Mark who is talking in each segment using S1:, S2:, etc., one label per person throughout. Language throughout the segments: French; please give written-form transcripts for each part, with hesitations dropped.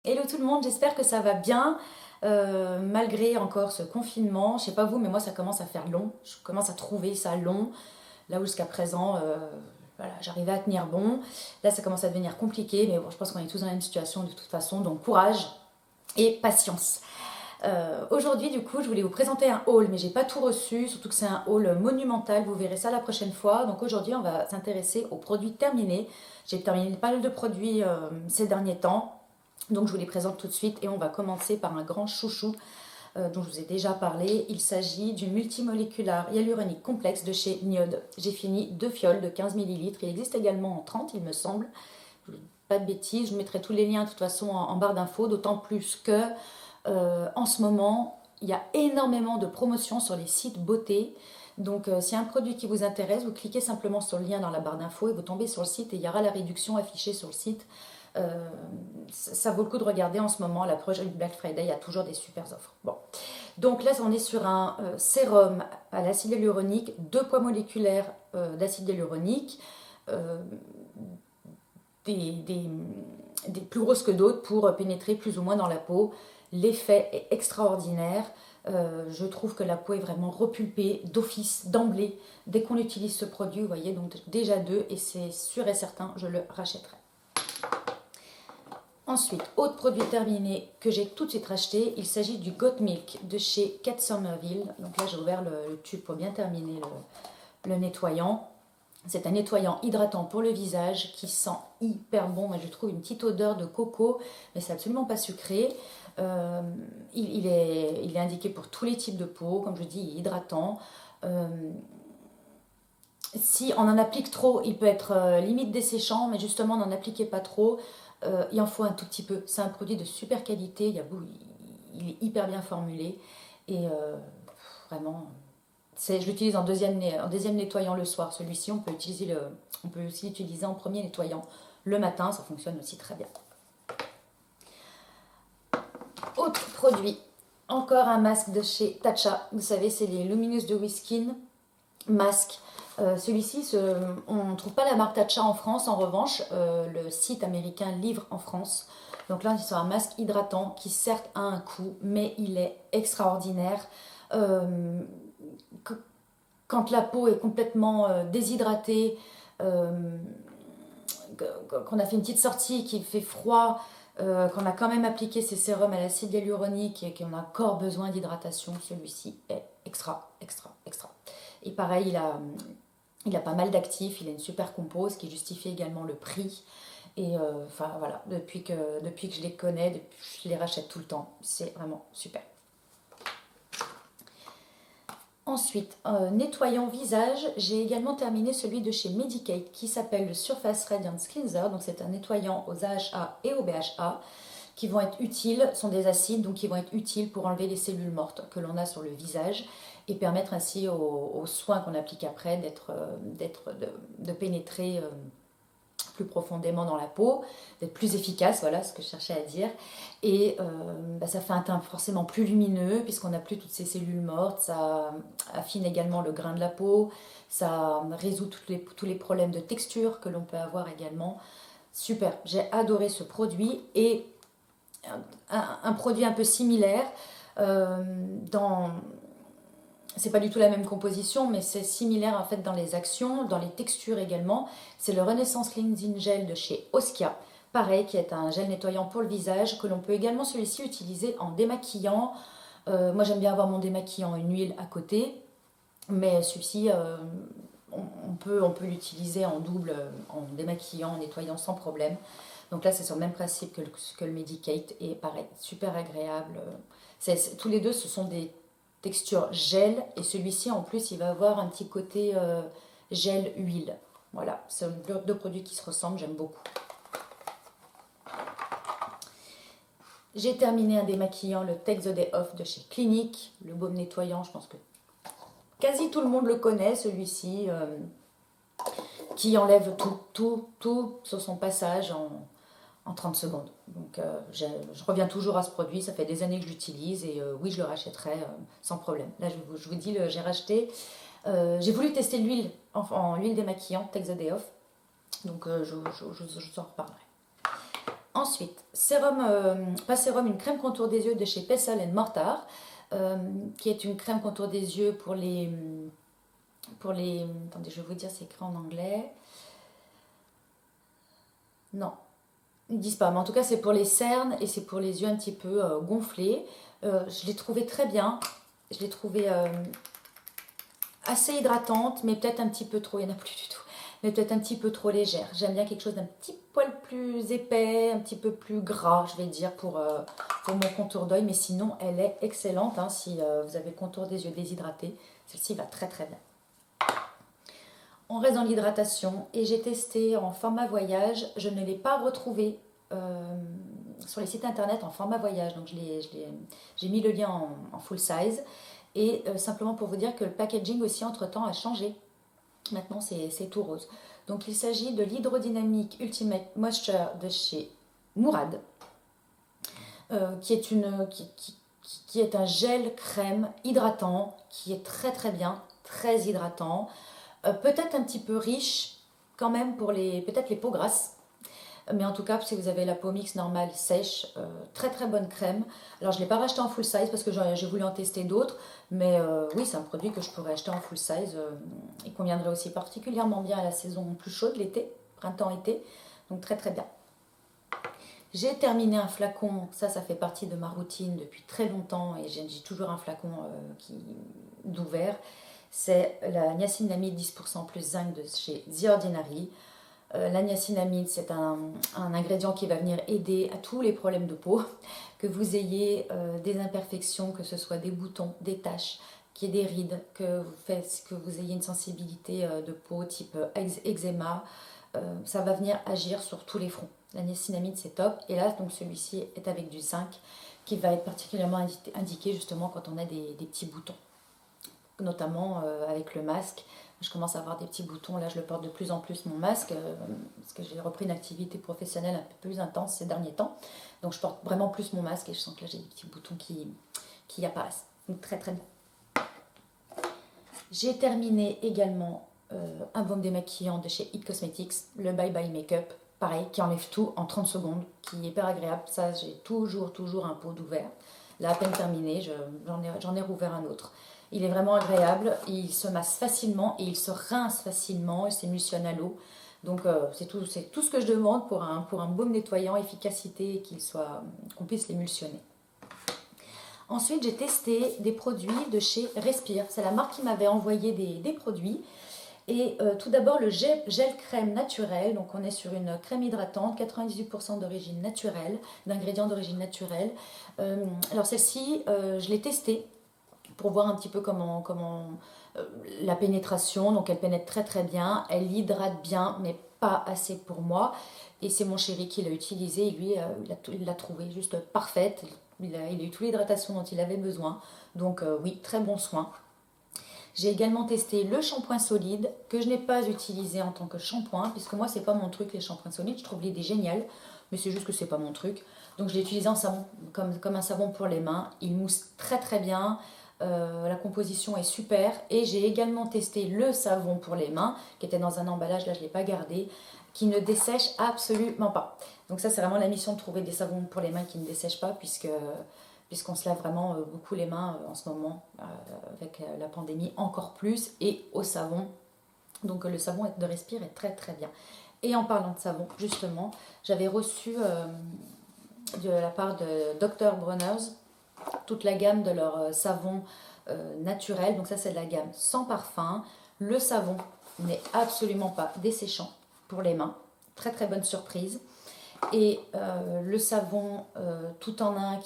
S1: Hello tout le monde, j'espère que ça va bien malgré encore ce confinement. Je sais pas vous, mais moi ça commence à faire long. Je commence à trouver ça long. Là où jusqu'à présent, voilà, j'arrivais à tenir bon. Là ça commence à devenir compliqué, mais bon, je pense qu'on est tous dans la même situation de toute façon. Donc courage et patience. Aujourd'hui du coup je voulais vous présenter un haul, mais j'ai pas tout reçu, surtout que c'est un haul monumental. Vous verrez ça la prochaine fois. Donc aujourd'hui on va s'intéresser aux produits terminés. J'ai terminé pas mal de produits ces derniers temps. Donc je vous les présente tout de suite et on va commencer par un grand chouchou dont je vous ai déjà parlé. Il s'agit du multimoléculaire hyaluronique complexe de chez Niod. J'ai fini 2 fioles de 15 millilitres. Il existe également en 30 il me semble. Pas de bêtises, je mettrai tous les liens de toute façon en barre d'infos, d'autant plus que en ce moment il y a énormément de promotions sur les sites beauté. Donc s'il y a un produit qui vous intéresse, vous cliquez simplement sur le lien dans la barre d'infos et vous tombez sur le site et il y aura la réduction affichée sur le site. Ça vaut le coup de regarder en ce moment, à l'approche du Black Friday, il y a toujours des super offres. Bon. Donc là, on est sur un sérum à l'acide hyaluronique, 2 poids moléculaires d'acide hyaluronique, euh, des, des, des plus grosses que d'autres pour pénétrer plus ou moins dans la peau. L'effet est extraordinaire. Je trouve que la peau est vraiment repulpée d'office, d'emblée, dès qu'on utilise ce produit. Vous voyez, donc déjà 2, et c'est sûr et certain, je le rachèterai. Ensuite, autre produit terminé que j'ai tout de suite racheté, il s'agit du Got Milk de chez Kate Somerville. Donc là, j'ai ouvert le tube pour bien terminer le nettoyant. C'est un nettoyant hydratant pour le visage qui sent hyper bon. Moi, je trouve une petite odeur de coco, mais c'est absolument pas sucré. Il est indiqué pour tous les types de peau. Comme je dis, il est hydratant. Euh, Si on en applique trop, il peut être limite desséchant, mais justement, n'en appliquez pas trop. Il en faut un tout petit peu. C'est un produit de super qualité, il est hyper bien formulé. Et vraiment, je l'utilise en deuxième nettoyant le soir. Celui-ci, on peut aussi l'utiliser en premier nettoyant le matin. Ça fonctionne aussi très bien. Autre produit, encore un masque de chez Tatcha. Vous savez, c'est les Luminous de Skin masque. Celui-ci, on ne trouve pas la marque Tatcha en France. En revanche, le site américain livre en France. Donc là, c'est un masque hydratant qui certes a un coût, mais il est extraordinaire. Euh, Quand la peau est complètement déshydratée, euh, qu'on a fait une petite sortie, qu'il fait froid, qu'on a quand même appliqué ces sérums à l'acide hyaluronique et qu'on a encore besoin d'hydratation, celui-ci est extra. Et pareil, il a pas mal d'actifs, il a une super compo, ce qui justifie également le prix. Et enfin voilà, depuis que je les connais, je les rachète tout le temps. C'est vraiment super. Ensuite, nettoyant visage, j'ai également terminé celui de chez Medik8 qui s'appelle le Surface Radiance Cleanser. Donc c'est un nettoyant aux AHA et aux BHA qui vont être utiles, sont des acides, donc qui vont être utiles pour enlever les cellules mortes que l'on a sur le visage et permettre ainsi aux soins qu'on applique après de pénétrer plus profondément dans la peau, d'être plus efficace, voilà ce que je cherchais à dire. Et ça fait un teint forcément plus lumineux puisqu'on n'a plus toutes ces cellules mortes, ça affine également le grain de la peau, ça résout tous les problèmes de texture que l'on peut avoir également. Super, j'ai adoré ce produit et un produit un peu similaire dans c'est pas du tout la même composition, mais c'est similaire en fait dans les actions, dans les textures également. C'est le Renaissance Cleansing Gel de chez Oskia. Pareil, qui est un gel nettoyant pour le visage, que l'on peut également celui-ci utiliser en démaquillant. Moi j'aime bien avoir mon démaquillant, une huile à côté, mais celui-ci, on peut l'utiliser en double, en démaquillant, en nettoyant sans problème. Donc là c'est sur le même principe que le Medik8 et pareil, super agréable. Tous les deux ce sont des texture gel et celui-ci en plus il va avoir un petit côté gel huile. Voilà, c'est deux produits qui se ressemblent, j'aime beaucoup. J'ai terminé un démaquillant, le Take the Day Off de chez Clinique, le baume nettoyant, je pense que quasi tout le monde le connaît celui-ci, qui enlève tout sur son passage en 30 secondes. Donc je reviens toujours à ce produit, ça fait des années que je l'utilise et oui, je le rachèterai sans problème. Là, je vous dis, j'ai racheté. J'ai voulu tester l'huile, en huile démaquillante, Take the Day Off. Donc je vous en reparlerai. Ensuite, pas sérum, une crème contour des yeux de chez Pestle Mortar, qui est une crème contour des yeux pour les... Attendez, je vais vous dire, c'est écrit en anglais. Non, ils disent pas, mais en tout cas, c'est pour les cernes et c'est pour les yeux un petit peu gonflés. Je l'ai trouvée très bien. Je l'ai trouvée assez hydratante, mais peut-être un petit peu trop, il n'y en a plus du tout, mais peut-être un petit peu trop légère. J'aime bien quelque chose d'un petit poil plus épais, un petit peu plus gras, je vais dire, pour mon contour d'œil. Mais sinon, elle est excellente, hein, si vous avez le contour des yeux déshydraté. Celle-ci va très très bien. On reste dans l'hydratation et j'ai testé en format voyage. Je ne l'ai pas retrouvé sur les sites internet en format voyage. Donc j'ai mis le lien en full size. Et simplement pour vous dire que le packaging aussi entre-temps a changé. Maintenant c'est tout rose. Donc il s'agit de l'Hydrodynamic Ultimate Moisture de chez Mourad. Qui est un gel crème hydratant qui est très très bien, très hydratant. Peut-être un petit peu riche quand même pour peut-être les peaux grasses. Mais en tout cas, si vous avez la peau mixte normale sèche, très très bonne crème. Alors je ne l'ai pas racheté en full size parce que j'ai voulu en tester d'autres. Mais oui, c'est un produit que je pourrais acheter en full size. Il conviendrait aussi particulièrement bien à la saison plus chaude, l'été, printemps-été. Donc très très bien. J'ai terminé un flacon, ça fait partie de ma routine depuis très longtemps. Et j'ai toujours un flacon d'ouvert. C'est la niacinamide 10% plus zinc de chez The Ordinary. La niacinamide, c'est un ingrédient qui va venir aider à tous les problèmes de peau, que vous ayez des imperfections, que ce soit des boutons, des taches, qu'il y ait des rides, que vous ayez une sensibilité de peau type eczéma. Ça va venir agir sur tous les fronts. La niacinamide, c'est top. Et là, donc celui-ci est avec du zinc qui va être particulièrement indiqué justement quand on a des petits boutons. Notamment avec le masque. Je commence à avoir des petits boutons. Là, je le porte de plus en plus, mon masque, parce que j'ai repris une activité professionnelle un peu plus intense ces derniers temps. Donc, je porte vraiment plus mon masque et je sens que là, j'ai des petits boutons qui apparaissent. Donc, très, très bien. J'ai terminé également un baume démaquillant de chez It Cosmetics, le Bye Bye Makeup. Pareil, qui enlève tout en 30 secondes, qui est hyper agréable. Ça, j'ai toujours un pot d'ouvert. Là, à peine terminé, j'en ai rouvert un autre. Il est vraiment agréable, il se masse facilement et il se rince facilement, il s'émulsionne à l'eau. Donc c'est tout ce que je demande pour un baume nettoyant, efficacité et qu'on puisse l'émulsionner. Ensuite, j'ai testé des produits de chez Respire. C'est la marque qui m'avait envoyé des produits. Et tout d'abord, le gel crème naturel. Donc on est sur une crème hydratante, 98% d'origine naturelle, d'ingrédients d'origine naturelle. Alors celle-ci, je l'ai testée pour voir un petit peu comment la pénétration. Donc elle pénètre très très bien, elle hydrate bien, mais pas assez pour moi. Et c'est mon chéri qui l'a utilisée et lui, il l'a trouvée juste parfaite. Il a eu toute l'hydratation dont il avait besoin. Donc oui, très bon soin. J'ai également testé le shampoing solide que je n'ai pas utilisé en tant que shampoing, puisque moi c'est pas mon truc les shampoings solides. Je trouve l'idée géniale, mais c'est juste que c'est pas mon truc. Donc je l'ai utilisé en savon, comme un savon pour les mains. Il mousse très très bien. La composition est super. Et j'ai également testé le savon pour les mains qui était dans un emballage, là je ne l'ai pas gardé, qui ne dessèche absolument pas. Donc ça c'est vraiment la mission de trouver des savons pour les mains qui ne dessèchent pas, puisqu'on se lave vraiment beaucoup les mains en ce moment avec la pandémie encore plus, et au savon. Donc le savon de Respire est très très bien. Et en parlant de savon, justement, j'avais reçu de la part de Dr. Bronner's toute la gamme de leurs savons naturels. Donc ça c'est de la gamme sans parfum. Le savon n'est absolument pas desséchant pour les mains. Très très bonne surprise. Et le savon tout en un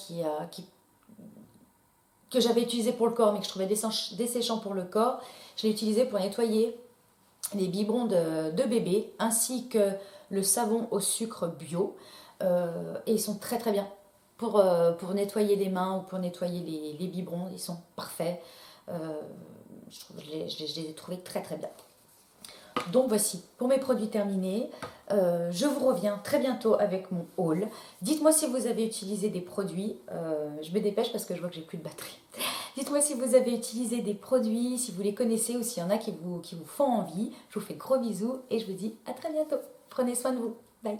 S1: que j'avais utilisé pour le corps mais que je trouvais desséchant pour le corps, je l'ai utilisé pour nettoyer les biberons de bébé ainsi que le savon au sucre bio. Et ils sont très très bien pour nettoyer les mains ou pour nettoyer les biberons. Ils sont parfaits. Je les ai trouvés très très bien. Donc voici, pour mes produits terminés, je vous reviens très bientôt avec mon haul. Dites-moi si vous avez utilisé des produits, je me dépêche parce que je vois que j'ai plus de batterie. Dites-moi si vous avez utilisé des produits, si vous les connaissez ou s'il y en a qui vous font envie. Je vous fais de gros bisous et je vous dis à très bientôt. Prenez soin de vous. Bye.